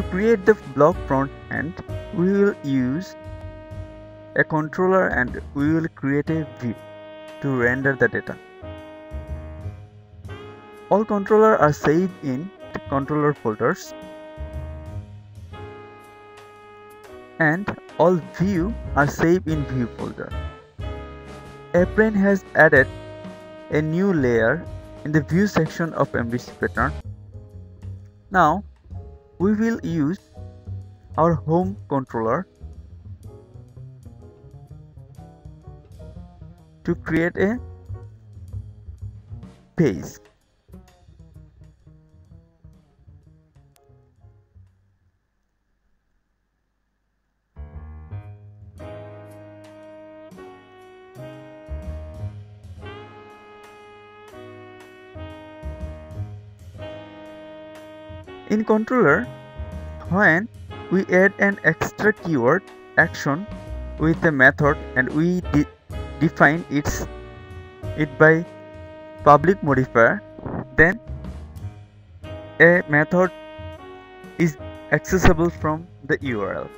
To create the block front end, we will use a controller and we will create a view to render the data. All controllers are saved in controller folders and all view are saved in view folder. Apprend has added a new layer in the view section of MVC pattern. Now we will use our home controller to create a page. In controller, when we add an extra keyword action with a method and we define it by public modifier, then a method is accessible from the URL.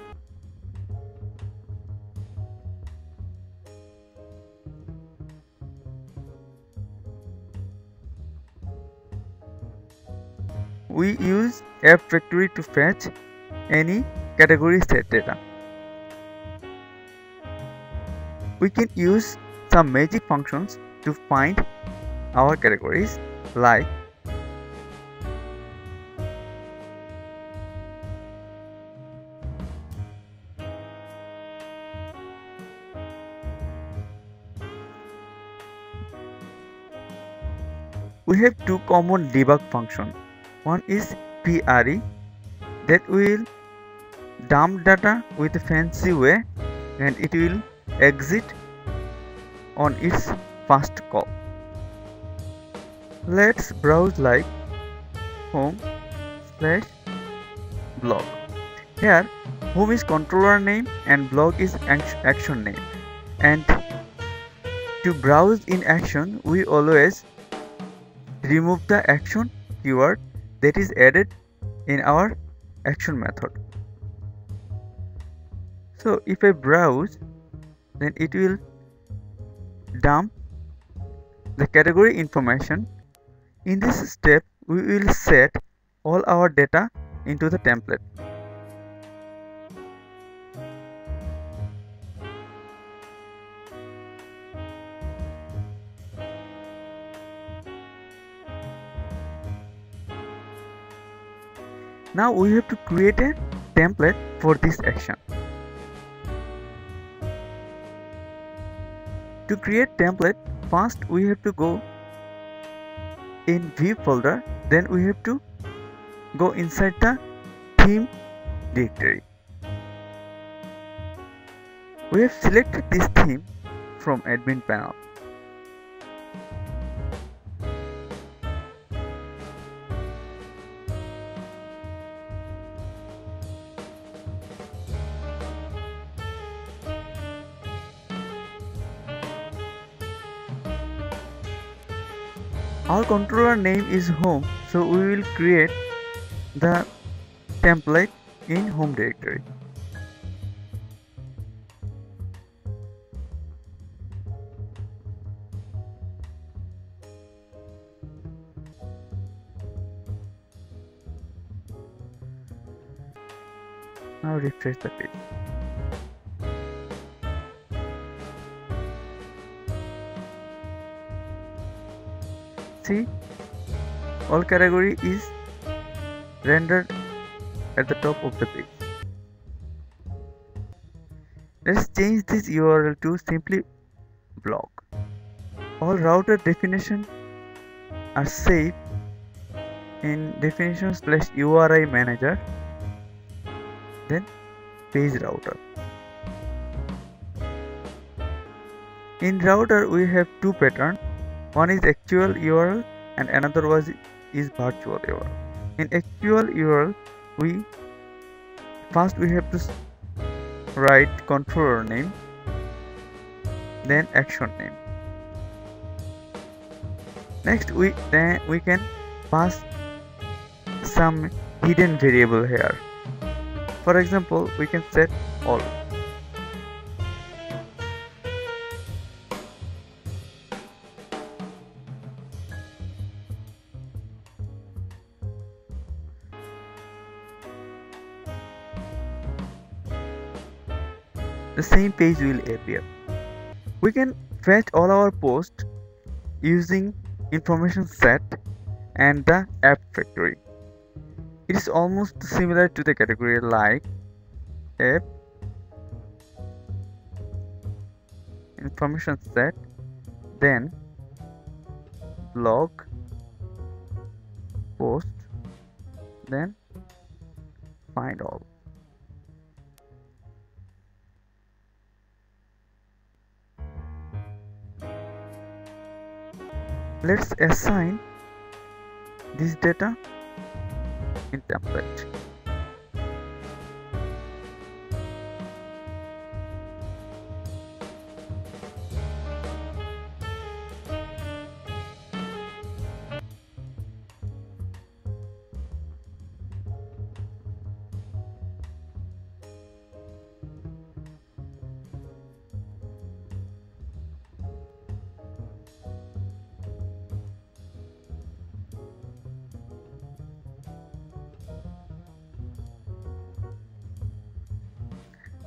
We use app factory to fetch any category set data. We can use some magic functions to find our categories, like we have two common debug functions. One is PRE that will dump data with a fancy way and it will exit on its first call. Let's browse like home/blog. Here home is controller name and blog is action name, and to browse in action we always remove the action keyword that is added in our action method. So if I browse, then it will dump the category information. In this step we will set all our data into the template. Now we have to create a template for this action. To create template, first we have to go in view folder, then we have to go inside the theme directory. We have selected this theme from admin panel. Our controller name is home, so we will create the template in home directory. Now refresh the page. See, all category is rendered at the top of the page. Let's change this URL to simply blog. All router definitions are saved in definition/URI manager, then page router. In router we have two patterns. One is actual URL and another one is virtual URL. In actual URL, we have to write controller name, then action name. Next we can pass some hidden variable here. For example, we can set all. The same page will appear. We can fetch all our posts using information set and the app factory. It is almost similar to the category like app, information set, then blog, post, then find all. Let's assign this data in template.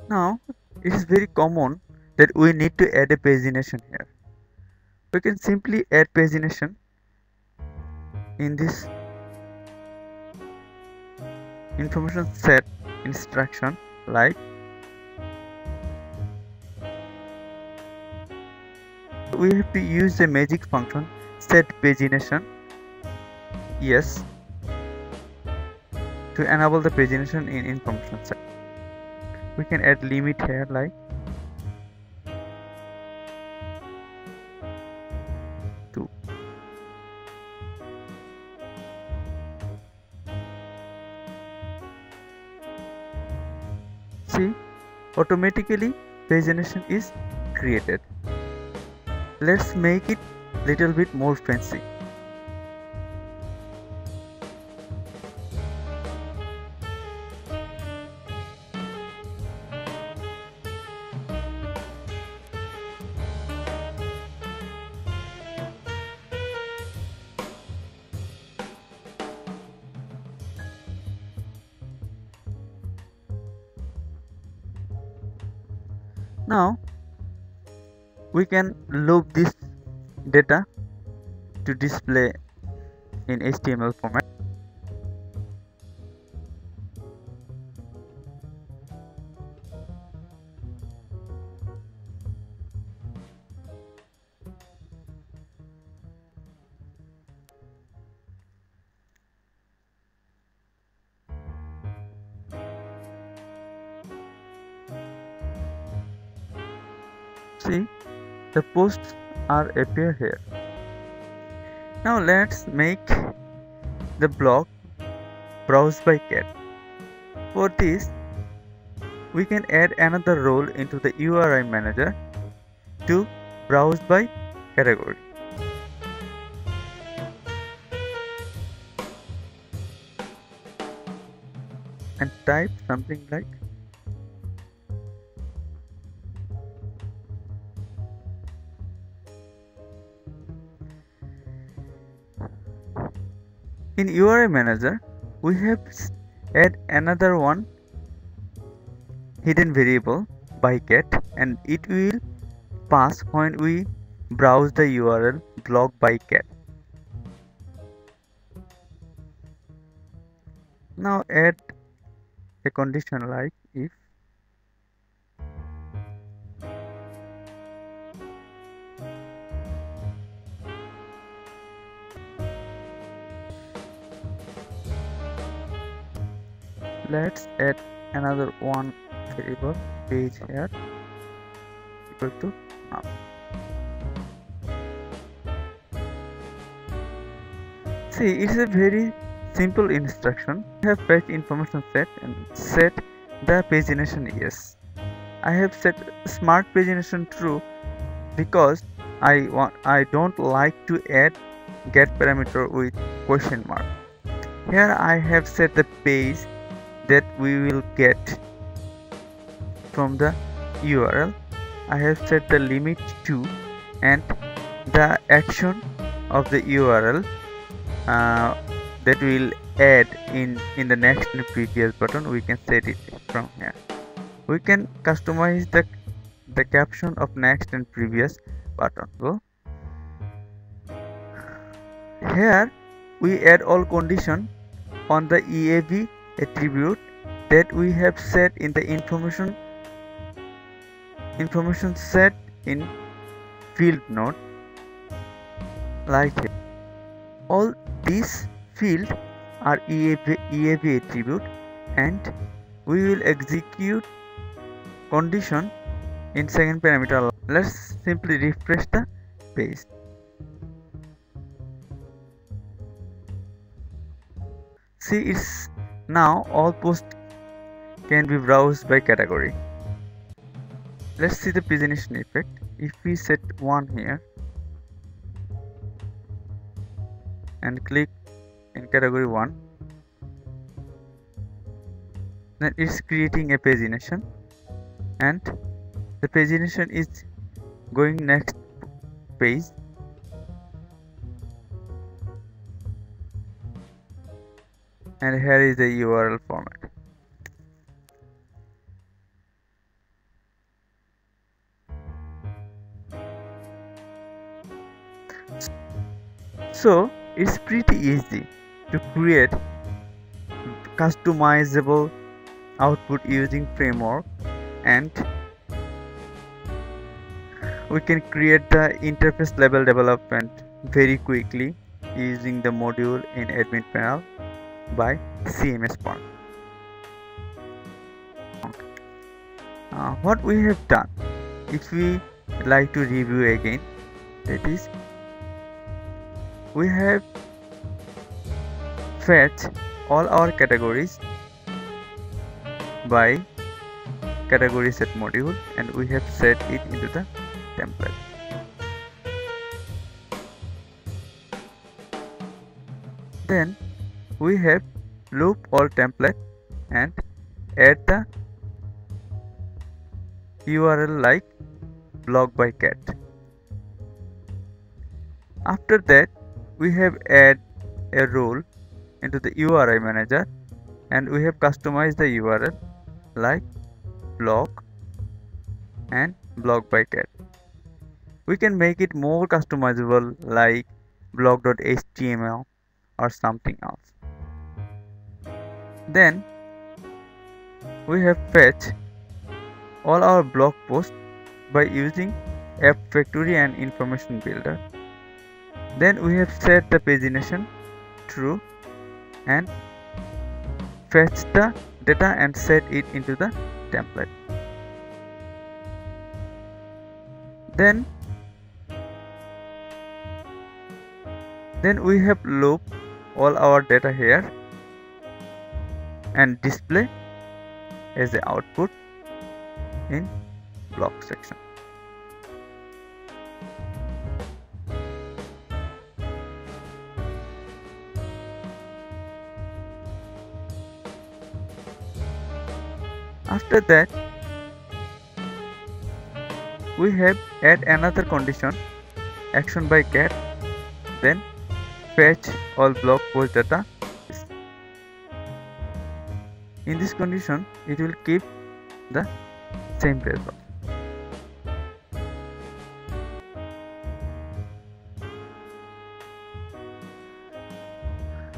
Now, it is very common that we need to add a pagination here. We can simply add pagination in this information set instruction like we have to use the magic function set pagination yes to enable the pagination in information set. We can add limit here like 2. See, automatically pagination is created. Let's make it little bit more fancy. Now we can loop this data to display in HTML format. See, the posts are appear here. Now let's make the blog browse by cat. For this, we can add another role into the URI manager to browse by category. And type something like in URI manager, we have add another one hidden variable by cat, and it will pass when we browse the URL blog by cat. Now add a condition like if let's add another one variable page here equal to now. See, it's a very simple instruction. We have fetch information set and set the pagination yes. I have set smart pagination true because I don't like to add get parameter with question mark. Here I have set the page that we will get from the URL. I have set the limit to, and the action of the URL that will add in the next and previous button, we can set it from here. We can customize the caption of next and previous button. So here we add all condition on the EAB attribute that we have set in the information set in field node, like here. All these fields are EAB attribute, and we will execute condition in second parameter. Let's simply refresh the page. See, it's now all posts can be browsed by category. Let's see the pagination effect. If we set 1 here and click in category 1, then it's creating a pagination, and the pagination is going next page. And here is the URL format. So it's pretty easy to create customizable output using framework, and we can create the interface level development very quickly using the module in admin panel by CMS Pond. What we have done, if we like to review again, that is, we have fetched all our categories by category set module, and we have set it into the template. Then we have loop all template and add the URL like blog by cat. After that, we have add a role into the URI manager, and we have customized the URL like blog and blog by cat. We can make it more customizable like blog.html or something else. Then we have fetched all our blog posts by using App Factory and Information Builder. Then we have set the pagination true and fetch the data and set it into the template. Then we have loop all our data here and display as the output in blog section. After that, we have add another condition, action by cat, then fetch all blog post data. In this condition, it will keep the same result.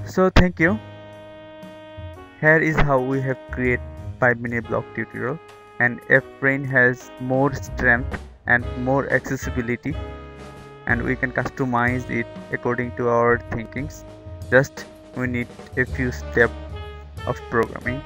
So thank you. Here is how we have created 5-minute blog tutorial, and F-Brain has more strength and more accessibility, and we can customize it according to our thinkings. Just we need a few steps of programming.